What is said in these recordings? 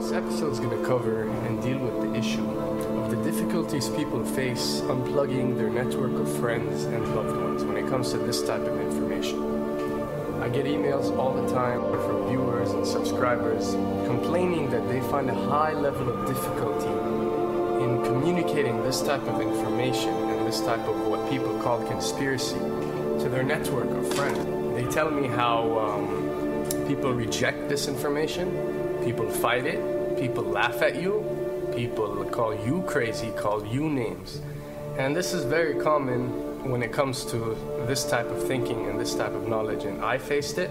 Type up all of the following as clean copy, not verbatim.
This episode is going to cover and deal with the issue of the difficulties people face unplugging their network of friends and loved ones when it comes to this type of information. I get emails all the time from viewers and subscribers complaining that they find a high level of difficulty in communicating this type of information and this type of what people call conspiracy to their network of friends. They tell me how people reject this information. People fight it, people laugh at you, people call you crazy, call you names. And this is very common when it comes to this type of thinking and this type of knowledge, and I faced it.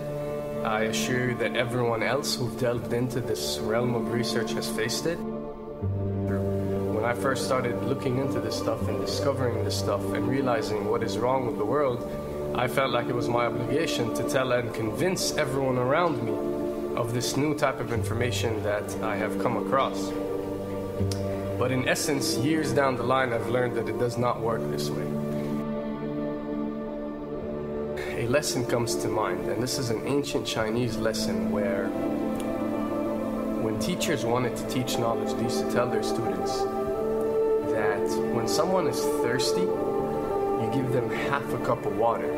I assure you that everyone else who've delved into this realm of research has faced it. When I first started looking into this stuff and discovering this stuff and realizing what is wrong with the world, I felt like it was my obligation to tell and convince everyone around me of this new type of information that I have come across. But in essence, years down the line, I've learned that it does not work this way. A lesson comes to mind, and this is an ancient Chinese lesson where when teachers wanted to teach knowledge, they used to tell their students that when someone is thirsty, you give them half a cup of water.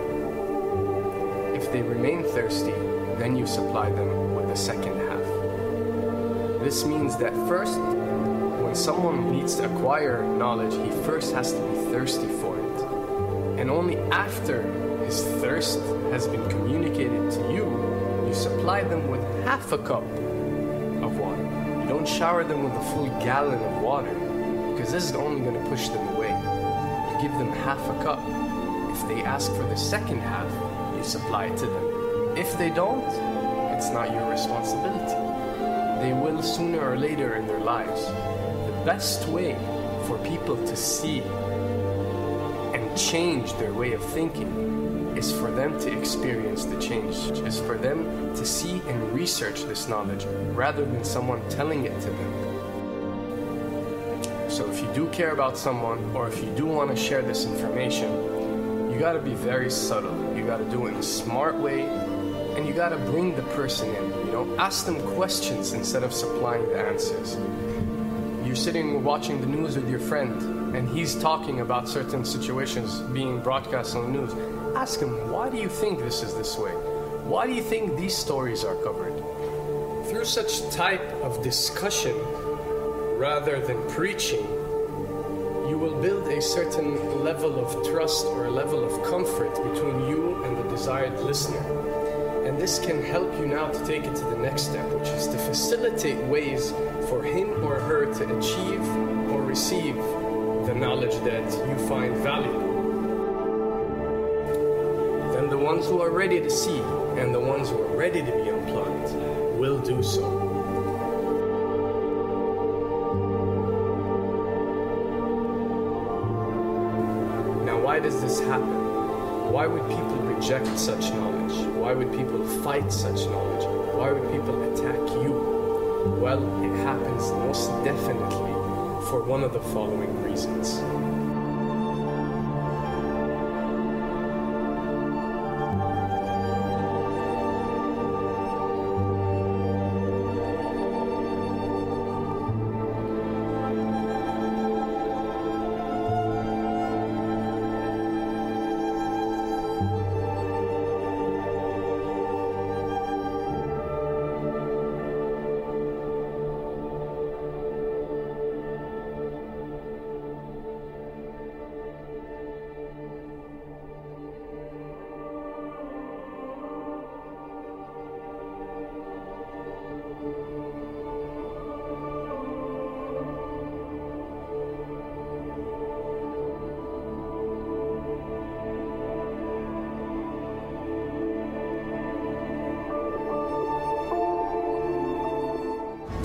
If they remain thirsty, then you supply them with the second half. This means that first, when someone needs to acquire knowledge, he first has to be thirsty for it. And only after his thirst has been communicated to you, you supply them with half a cup of water. You don't shower them with a full gallon of water, because this is only going to push them away. You give them half a cup. If they ask for the second half, you supply it to them. If they don't, it's not your responsibility. They will sooner or later in their lives. The best way for people to see and change their way of thinking is for them to experience the change, is for them to see and research this knowledge rather than someone telling it to them. So if you do care about someone, or if you do want to share this information, you got to be very subtle. You got to do it in a smart way, and you got to bring the person in. Ask them questions instead of supplying the answers. You're sitting watching the news with your friend, and he's talking about certain situations being broadcast on the news. Ask him, why do you think this is this way? Why do you think these stories are covered? Through such type of discussion, rather than preaching, you will build a certain level of trust or a level of comfort between you and the desired listener. And this can help you now to take it to the next step, which is to facilitate ways for him or her to achieve or receive the knowledge that you find valuable. Then the ones who are ready to see and the ones who are ready to be unplugged will do so. Now, why does this happen? Why would people reject such knowledge? Why would people fight such knowledge? Why would people attack you? Well, it happens most definitely for one of the following reasons.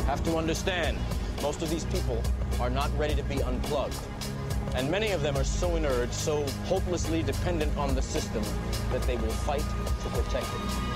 Have to understand, most of these people are not ready to be unplugged. And many of them are so inert, so hopelessly dependent on the system, that they will fight to protect it.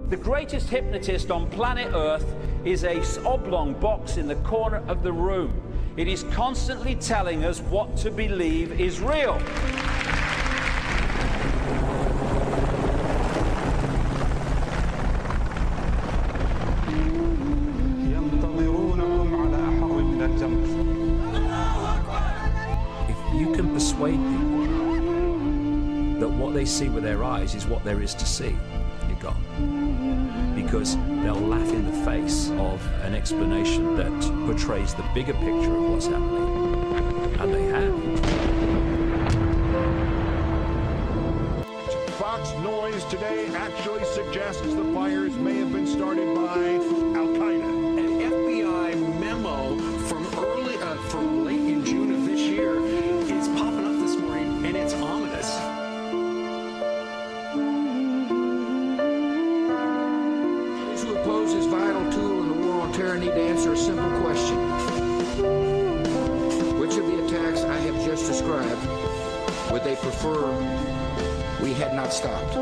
The greatest hypnotist on planet Earth is a oblong box in the corner of the room. It is constantly telling us what to believe is real. If you can persuade people that what they see with their eyes is what there is to see, you're gone. Because they'll laugh in the face of an explanation that portrays the bigger picture of what's happening. And they have. Fox Noise today actually suggests the fires may have been started by Al-Qaeda. An FBI memo from late in June of this year is popping up this morning, and it's ominous. Those who oppose this vital tool in the war on terror need to answer a simple question. Which of the attacks I have just described would they prefer we had not stopped?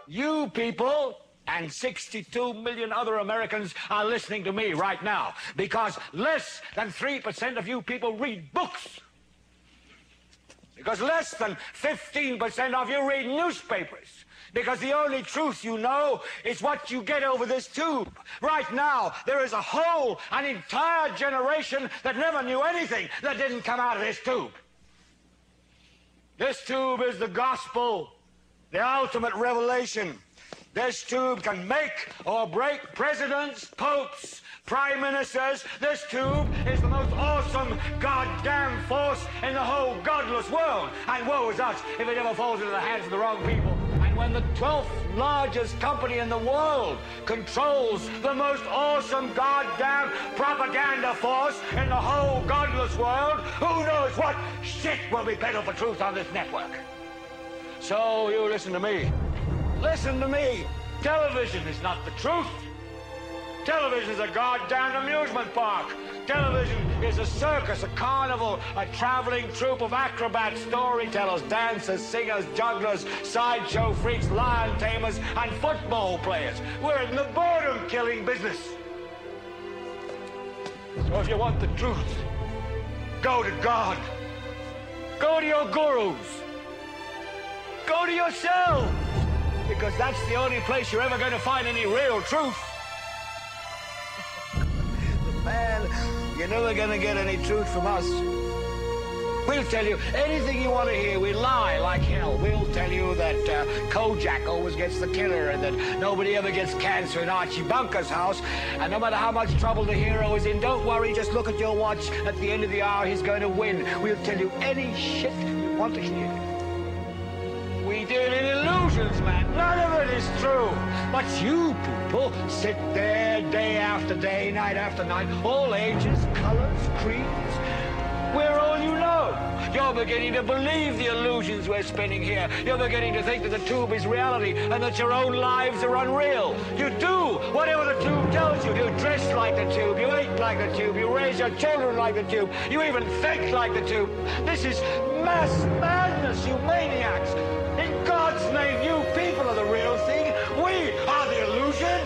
You people and 62 million other Americans are listening to me right now because less than 3% of you people read books. Because less than 15% of you read newspapers. Because the only truth you know is what you get over this tube. Right now, there is an entire generation that never knew anything that didn't come out of this tube. This tube is the gospel, the ultimate revelation. This tube can make or break presidents, popes, prime ministers. This tube is the most awesome goddamn force in the whole godless world. And woe is us if it ever falls into the hands of the wrong people. And when the 12th largest company in the world controls the most awesome goddamn propaganda force in the whole godless world, who knows what shit will be peddled for truth on this network. So you listen to me. Listen to me. Television is not the truth. Television is a goddamn amusement park. Television is a circus, a carnival, a traveling troupe of acrobats, storytellers, dancers, singers, jugglers, sideshow freaks, lion tamers, and football players. We're in the boredom-killing business. So if you want the truth, go to God. Go to your gurus. Go to yourself. Because that's the only place you're ever going to find any real truth. Man, you're never going to get any truth from us. We'll tell you anything you want to hear. We lie like hell. We'll tell you that Kojak always gets the killer and that nobody ever gets cancer in Archie Bunker's house. And no matter how much trouble the hero is in, don't worry, just look at your watch. At the end of the hour, he's going to win. We'll tell you any shit you want to hear. We deal in illusions, man. None of it is true. But you people sit there day after day, night after night, all ages, colors, creeds. We're all you know. You're beginning to believe the illusions we're spinning here. You're beginning to think that the tube is reality and that your own lives are unreal. You do whatever the tube tells you. You dress like the tube. You eat like the tube. You raise your children like the tube. You even think like the tube. This is mass madness, you maniacs. In God's name, you people are the real thing. We are the illusion.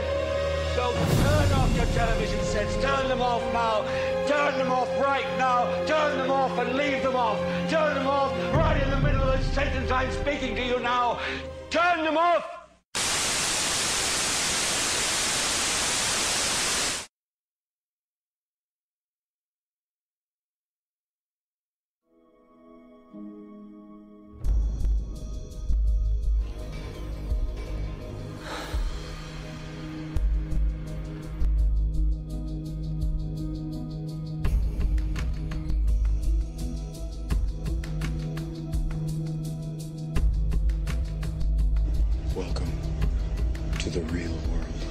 So turn off your television sets. Turn them off now. Turn them off right now. Turn them off and leave them off. Turn them off right in the middle of the sentence I'm speaking to you now. Turn them off. Welcome to the real world.